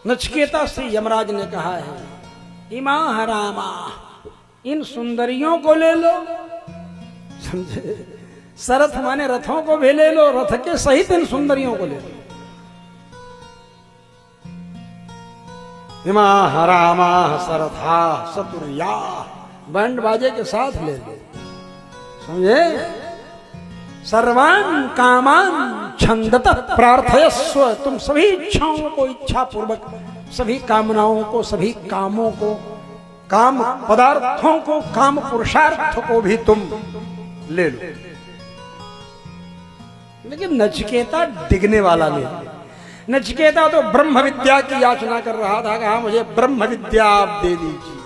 नचिकेता से यमराज ने कहा है, इमा हरामा, इन सुंदरियों को ले लो। समझे? सरथ माने रथों को भी ले लो, रथ के सहित इन सुंदरियों को ले लो। इमा हरामा सरथा सतुर्या, बैंड बाजे के साथ ले लो। समझे? सर्वान कामान छंदतः प्रार्थयस्व, तुम सभी इच्छाओं को इच्छा पूर्वक, सभी कामनाओं को, सभी कामों को, काम पदार्थों को, काम पुरुषार्थ को भी तुम ले लो। लेकिन नचिकेता डिगने वाला नहीं। नचिकेता तो ब्रह्म विद्या की याचना कर रहा था, कहा मुझे ब्रह्म विद्या आप दे दीजिए।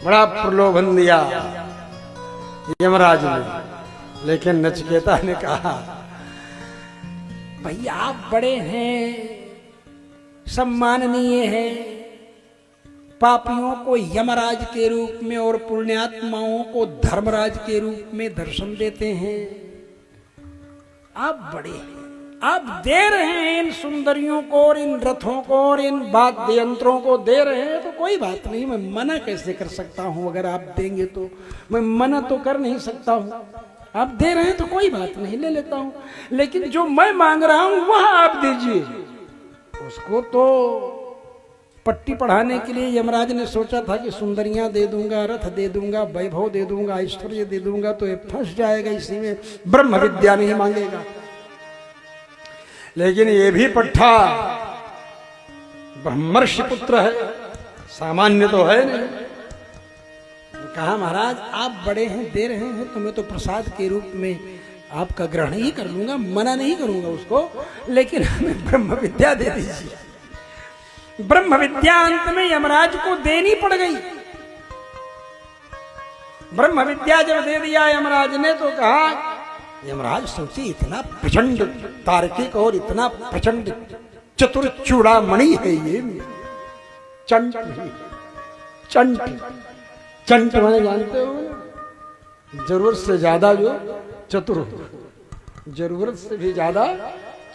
बड़ा प्रलोभन दिया यमराज ने, लेकिन नचिकेता ने कहा, भैया आप बड़े हैं, सम्माननीय हैं, पापियों को यमराज के रूप में और पुण्यात्माओं को धर्मराज के रूप में दर्शन देते हैं। आप बड़े हैं, आप दे रहे हैं इन सुंदरियों को और इन रथों को और इन वाद्य यंत्रों को दे रहे हैं, तो कोई बात नहीं, मैं मना कैसे कर सकता हूं? अगर आप देंगे तो मैं मना तो कर नहीं सकता हूं। आप दे रहे हैं तो कोई बात नहीं, ले लेता हूं। लेकिन जो मैं मांग रहा हूं वह आप दीजिए। उसको तो पट्टी पढ़ाने के लिए यमराज ने सोचा था कि सुंदरियां दे दूंगा, रथ दे दूंगा, वैभव दे दूंगा, ऐश्वर्य दे दूंगा, तो ये फंस जाएगा, इसी में ब्रह्म विद्या नहीं मांगेगा। लेकिन ये भी पट्टा ब्रह्मर्षि पुत्र है, सामान्य तो है नहीं। कहा महाराज आप बड़े हैं, दे रहे हैं, तो मैं तो प्रसाद के रूप में आपका ग्रहण ही कर लूंगा, मना नहीं करूंगा उसको, लेकिन हमें ब्रह्म विद्या दे दीजिए। ब्रह्म विद्या अंत में यमराज को देनी पड़ गई। ब्रह्म विद्या जब दे दिया यमराज ने, तो कहा, यमराज सोचे इतना प्रचंड तार्किक और इतना प्रचंड चतुर चूड़ामणि है ये, चंट चंट चंट मैंने जानते हो, जरूरत से ज्यादा जो चतुर हो, जरूरत से भी ज्यादा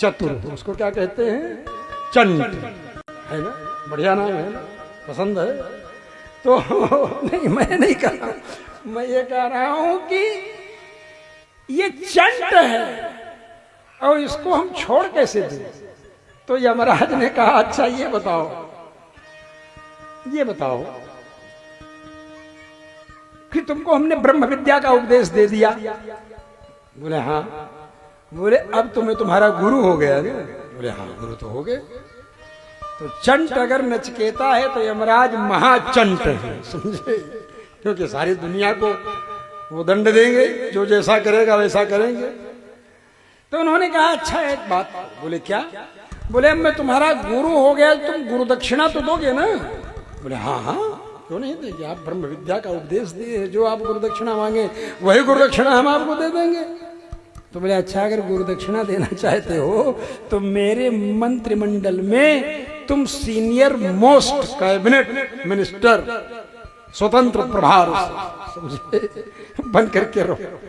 चतुर हो, उसको क्या कहते हैं? चंट, है ना? बढ़िया नाम है ना, पसंद है। तो नहीं, मैं नहीं कह रहा, मैं ये कह रहा हूं कि ये चंट है और इसको हम छोड़ कैसे दें? तो यमराज ने कहा, अच्छा ये बताओ कि तुमको हमने ब्रह्म विद्या का उपदेश दे दिया। बोले हाँ। बोले अब तुम्हें तुम्हारा गुरु हो गया ना? बोले हाँ, गुरु तो हो गए। तो चंट अगर नचिकेता है तो यमराज महाचंट है, समझे? क्योंकि सारी दुनिया को वो दंड देंगे, जो जैसा करेगा वैसा करेंगे। तो उन्होंने कहा, अच्छा एक बात। बोले क्या? बोले अब मैं तुम्हारा गुरु हो गया, तुम गुरु दक्षिणा तो दोगे ना? बोले हाँ हाँ, क्यों नहीं देंगे, आप ब्रह्म विद्या का उपदेश दिए, जो आप गुरु दक्षिणा मांगे वही गुरु दक्षिणा हम आपको दे देंगे। तो बोले अच्छा, अगर गुरु दक्षिणा देना चाहते हो तो मेरे मंत्रिमंडल में तुम सीनियर मोस्ट कैबिनेट मिनिस्टर, स्वतंत्र प्रभार, समझे, बन करके रहो।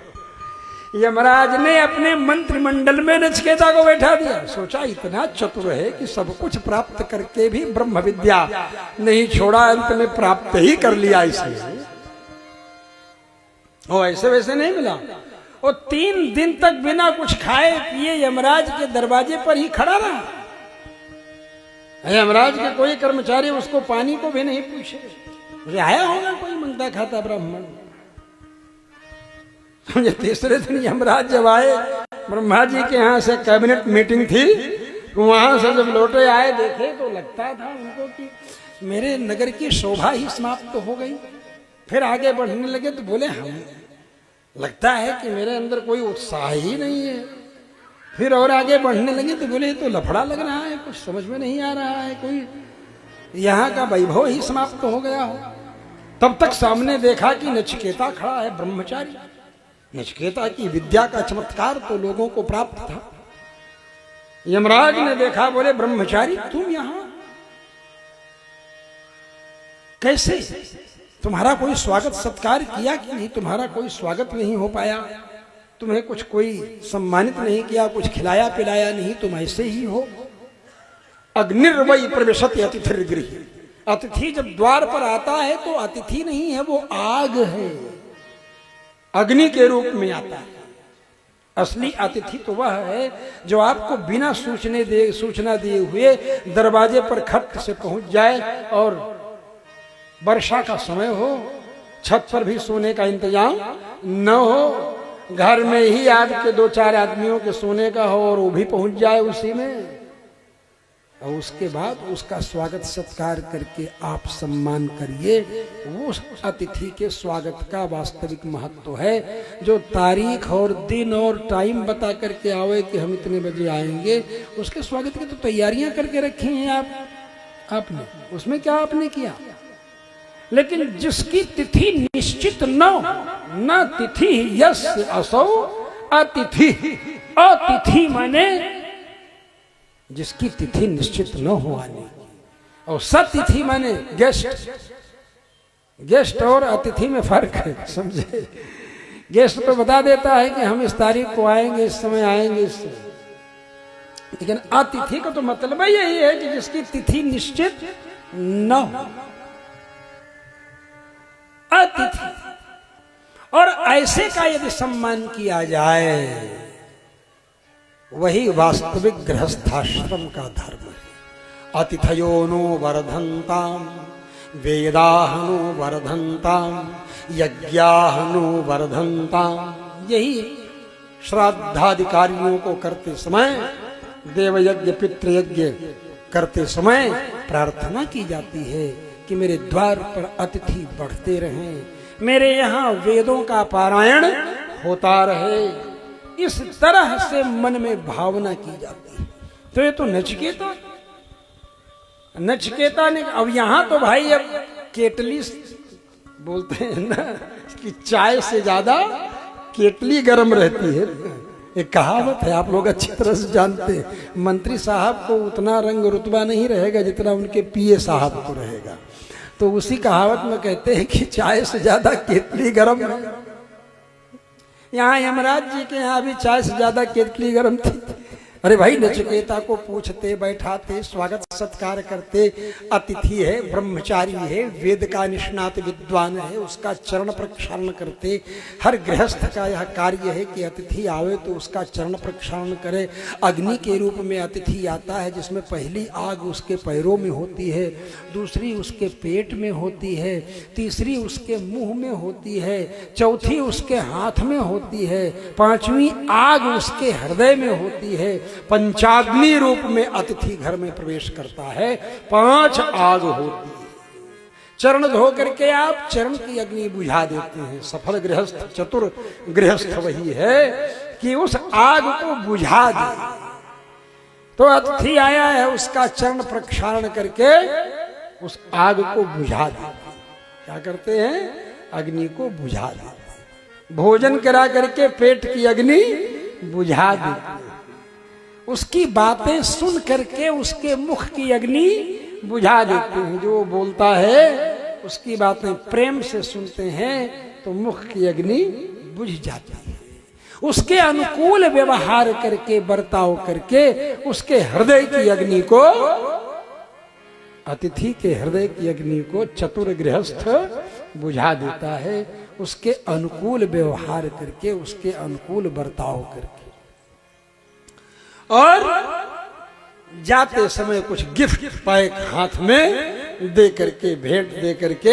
यमराज ने अपने मंत्रिमंडल में नचिकेता को बैठा दिया। सोचा इतना चतुर है कि सब कुछ प्राप्त करके भी ब्रह्म विद्या नहीं छोड़ा, अंत में प्राप्त ही कर लिया इसने। वो ऐसे वैसे नहीं मिला। और 3 दिन तक बिना कुछ खाए पिए यमराज के दरवाजे पर ही खड़ा रहा। यमराज के कोई कर्मचारी उसको पानी को भी नहीं पूछे। मुझे आया होगा कोई मांगता खाता ब्राह्मण। मुझे तीसरे दिन यमराज जब आए, ब्रह्मा जी के यहाँ से कैबिनेट मीटिंग थी, वहां से जब लौटे आए, देखे तो लगता था उनको कि मेरे नगर की शोभा ही समाप्त हो गई। फिर आगे बढ़ने लगे तो बोले, हम लगता है कि मेरे अंदर कोई उत्साह ही नहीं है। फिर और आगे बढ़ने लगे तो बोले तो लफड़ा लग रहा है, कुछ समझ में नहीं आ रहा है, कोई यहाँ का वैभव ही समाप्त हो गया हो। तब तक सामने देखा कि नचिकेता खड़ा है, ब्रह्मचारी। नचिकेता की विद्या का चमत्कार तो लोगों को प्राप्त था। यमराज ने देखा, बोले ब्रह्मचारी तुम यहां कैसे? तुम्हारा कोई स्वागत सत्कार किया कि नहीं? तुम्हारा कोई स्वागत नहीं हो पाया, तुम्हें कोई सम्मानित नहीं किया, कुछ खिलाया पिलाया नहीं, तुम ऐसे ही हो। अग्निर्वै प्रविशति अतिथिर्गृह। अतिथि जब द्वार पर आता है तो अतिथि नहीं है, वो आग है, अग्नि के रूप में आता है। असली अतिथि तो वह है जो आपको बिना सूचना दिए हुए दरवाजे पर खट से पहुंच जाए, और वर्षा का समय हो, छत पर भी सोने का इंतजाम न हो, घर में ही आपके 2-4 आदमियों के सोने का हो और वो भी पहुंच जाए उसी में, और उसके बाद उसका स्वागत सत्कार करके आप सम्मान करिए। वो अतिथि के स्वागत का वास्तविक महत्व है। जो तारीख और दिन और टाइम बता करके आवे कि हम इतने बजे आएंगे, उसके स्वागत की तो तैयारियां करके रखी हैं आपने, उसमें क्या आपने किया। लेकिन जिसकी तिथि निश्चित न तिथि यस असौ अतिथि, अतिथि माने जिसकी तिथि निश्चित न हो आने की, और सतिथि माने गेस्ट। गेस्ट और अतिथि में फर्क है, समझे। गेस्ट तो बता देता है कि हम इस तारीख को आएंगे, इस समय आएंगे, इस समय। लेकिन अतिथि का तो मतलब यही है कि जिसकी तिथि निश्चित न हो, अतिथि। और ऐसे का यदि सम्मान किया जाए, वही वास्तविक गृहस्थाश्रम का धर्म है। अतिथयो नो वर्धन्ताम वेदाहनो वर्धन्ताम यज्ञाहनो वर्धन्ताम। यही श्राद्धाधिकारियों को करते समय, देवयज्ञ पितृयज्ञ करते समय प्रार्थना की जाती है कि मेरे द्वार पर अतिथि बढ़ते रहें, मेरे यहाँ वेदों का पारायण होता रहे। इस तरह से मन में भावना की जाती है। तो ये तो नचिकेता ने, अब यहां तो भाई अब केटली बोलते हैं ना कि चाय से ज्यादा केटली गर्म रहती है। एक कहावत है, आप लोग अच्छी तरह से जानते हैं। मंत्री साहब को उतना रंग रुतबा नहीं रहेगा जितना उनके पीए साहब को रहेगा। तो उसी कहावत में कहते हैं कि चाय से ज्यादा केतली गर्म है। यहाँ यमराज जी के यहाँ भी चाय से ज्यादा केतली गर्म थी। अरे भाई, नचिकेता को पूछते, बैठाते, स्वागत सत्कार करते। अतिथि है, ब्रह्मचारी है, वेद का निष्णात विद्वान है, उसका चरण प्रक्षालन करते। हर गृहस्थ का यह कार्य है कि अतिथि आवे तो उसका चरण प्रक्षालन करे। अग्नि के रूप में अतिथि आता है, जिसमें पहली आग उसके पैरों में होती है, दूसरी उसके पेट में होती है, तीसरी उसके मुंह में होती है, चौथी उसके हाथ में होती है, पांचवी आग उसके हृदय में होती है, पंचाग्नि रूप में अतिथि घर में प्रवेश करता है, 5 आग होती है। चरण धो करके आप चरण की अग्नि बुझा देते हैं। सफल गृहस्थ, चतुर गृहस्थ वही है कि उस आग को बुझा दे। तो अतिथि आया है, उसका चरण प्रक्षालन करके उस आग को बुझा देते। क्या करते हैं? अग्नि को बुझा देते। भोजन करा करके पेट की अग्नि बुझा देते। उसकी बातें सुन करके उसके मुख की अग्नि बुझा देते हैं। जो बोलता है उसकी बातें प्रेम से सुनते हैं तो मुख की अग्नि बुझ जाती है। उसके अनुकूल व्यवहार करके, बर्ताव करके उसके हृदय की अग्नि को, अतिथि के हृदय की अग्नि को चतुर गृहस्थ बुझा देता है। उसके अनुकूल व्यवहार करके, उसके अनुकूल बर्ताव करके। और जाते समय कुछ गिफ्ट पैक हाथ में दे करके, भेंट दे करके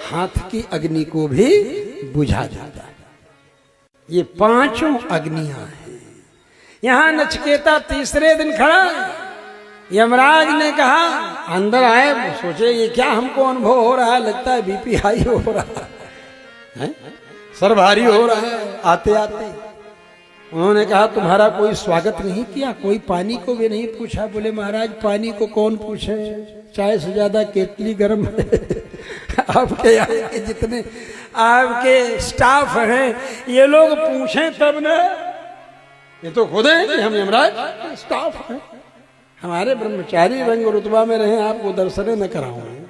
हाथ की अग्नि को भी बुझा जाता है। ये 5 अग्नियां हैं। यहां नचिकेता तीसरे दिन खड़ा है। यमराज ने कहा अंदर आए। सोचे ये क्या हमको अनुभव हो रहा है, लगता है बीपी हाई हो रहा है, सर भारी हो रहा है आते आते। उन्होंने कहा तुम्हारा कोई स्वागत नहीं किया, कोई पानी को भी नहीं पूछा। बोले महाराज पानी को कौन पूछे, चाय से ज्यादा केतली गर्म है। आपके यहाँ के जितने आपके स्टाफ हैं ये लोग पूछें तब न। ये तो खुद है कि हम यमराज स्टाफ हैं, हमारे ब्रह्मचारी रंग रुतबा में रहे, आपको दर्शन न कराऊंगे।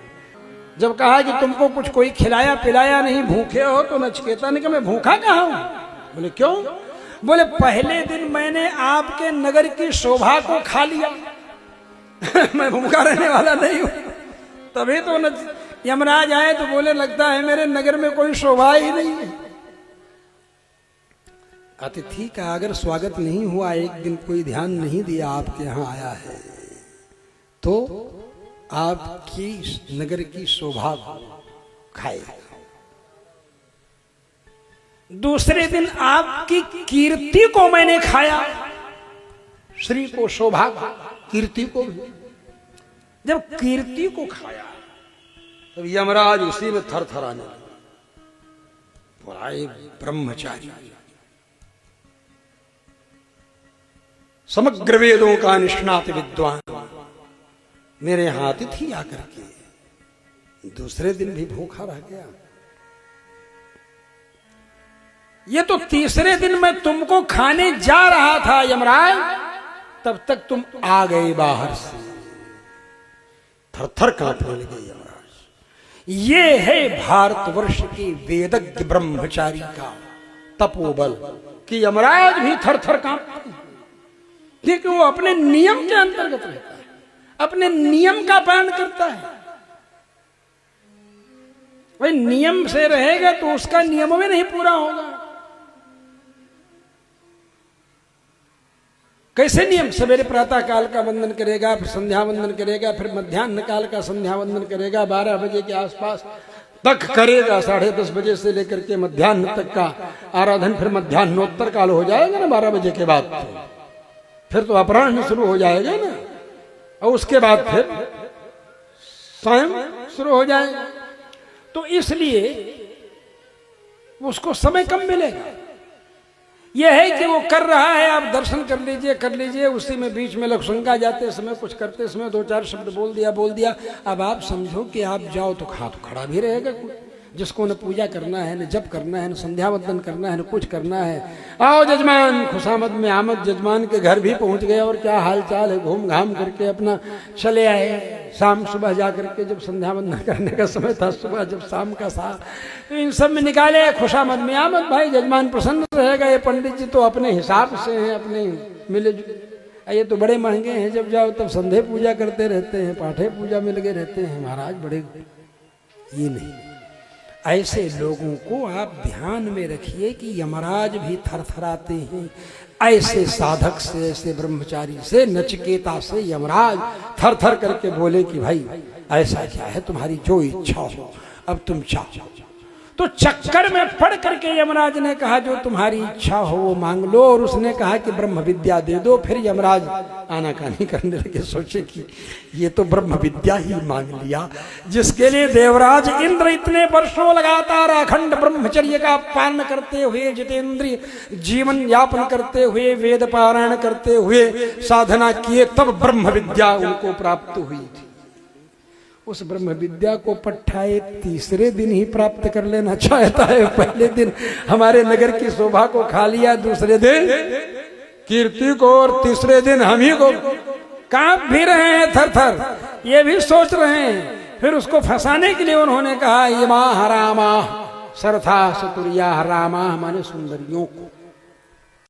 जब कहा कि तुमको कुछ कोई खिलाया पिलाया नहीं, भूखे हो, तो नचिकेता ने कहा मैं भूखा कहाँ हूं। बोले क्यों? बोले पहले दिन मैंने आपके नगर की शोभा को खा लिया। मैं भूखा रहने वाला नहीं हूं। तभी तो यमराज आए तो बोले लगता है मेरे नगर में कोई शोभा ही नहीं है। अतिथि का अगर स्वागत नहीं हुआ, एक दिन कोई ध्यान नहीं दिया आपके यहां आया है, तो आपकी नगर की शोभा खाएगा। दूसरे दिन आपकी कीर्ति को मैंने खाया, श्री को, शोभा को, कीर्ति को भी। जब कीर्ति को खाया तब यमराज उसी में थरथराने लगा। बोला ब्रह्मचारी, समग्र वेदों का निष्णात विद्वान, मेरे यहां अतिथि आकर के दूसरे दिन भी भूखा रह गया। ये तो तीसरे दिन मैं तुमको खाने जा रहा था यमराज, तब तक तुम आ गए बाहर से। थरथर कांपने लगे यमराज। ये है भारतवर्ष के वेदज्ञ ब्रह्मचारी का तपोबल कि यमराज भी थरथर कांपते हैं, क्योंकि वो अपने नियम के अंतर्गत रहता है, अपने नियम का पालन करता है। भाई नियम से रहेगा तो उसका नियम में नहीं पूरा होगा। कैसे नियम? सवेरे प्रातः काल का वंदन करेगा, फिर संध्या वंदन करेगा, फिर मध्याह्न काल का संध्या वंदन करेगा, 12 बजे के आसपास तक करेगा, 10:30 बजे से लेकर के मध्याह्न तक का आराधन। फिर मध्याह्नोत्तर काल हो जाएगा ना 12 बजे के बाद, फिर तो अपराह्न शुरू हो जाएगा ना, और उसके बाद फिर स्वयं शुरू हो जाएगा। तो इसलिए उसको समय कम मिलेगा। यह है कि वो कर रहा है, आप दर्शन कर लीजिए। उसी में बीच में लक्षणका जाते समय, कुछ करते समय 2-4 शब्द बोल दिया। अब आप समझो कि आप जाओ तो खड़ा भी रहेगा कोई, जिसको न पूजा करना है, न जप करना है, न संध्या वंदन करना है, न कुछ करना है। आओ जजमान, खुशामद में आमद। जजमान के घर भी पहुंच गए और क्या हाल चाल है, घूम घाम करके अपना चले आए। शाम सुबह जा करके जब संध्या वंदन करने का समय था, सुबह जब शाम का था, तो इन सब में निकाले खुशामद में आमद। भाई जजमान प्रसन्न रहेगा। ये पंडित जी तो अपने हिसाब से हैं, अपने मिले जुले। ये तो बड़े महंगे हैं, जब जाओ तब संध्या पूजा करते रहते हैं, पाठे पूजा में लगे रहते हैं महाराज, बड़े। ये नहीं, ऐसे लोगों को आप ध्यान में रखिए कि यमराज भी थरथराते हैं। ऐसे साधक से, ऐसे ब्रह्मचारी से, नचिकेता से यमराज थरथर करके बोले कि भाई ऐसा क्या है, तुम्हारी जो इच्छा हो अब तुम चाहो। तो चक्कर में पड़ करके यमराज ने कहा जो तुम्हारी इच्छा हो वो मांग लो, और उसने कहा कि ब्रह्म विद्या दे दो। फिर यमराज आनाकानी करने लगे, सोचे कि ये तो ब्रह्म विद्या ही मांग लिया, जिसके लिए देवराज इंद्र इतने वर्षों लगातार अखंड ब्रह्मचर्य का पालन करते हुए, जितेंद्रिय जीवन यापन करते हुए, वेद पारायण करते हुए साधना किए, तब ब्रह्म विद्या उनको प्राप्त हुई थी। उस ब्रह्म विद्या को पट्ठाए तीसरे दिन ही प्राप्त कर लेना चाहता है। पहले दिन हमारे नगर की शोभा को खा लिया, दूसरे दिन कीर्ति को, और तीसरे दिन हम ही को कांप भी रहे हैं थरथर। ये भी सोच रहे हैं। फिर उसको फंसाने के लिए उन्होंने कहा यमा हरामा सरथा सतुरिया हरामा, माने सुंदरियों को।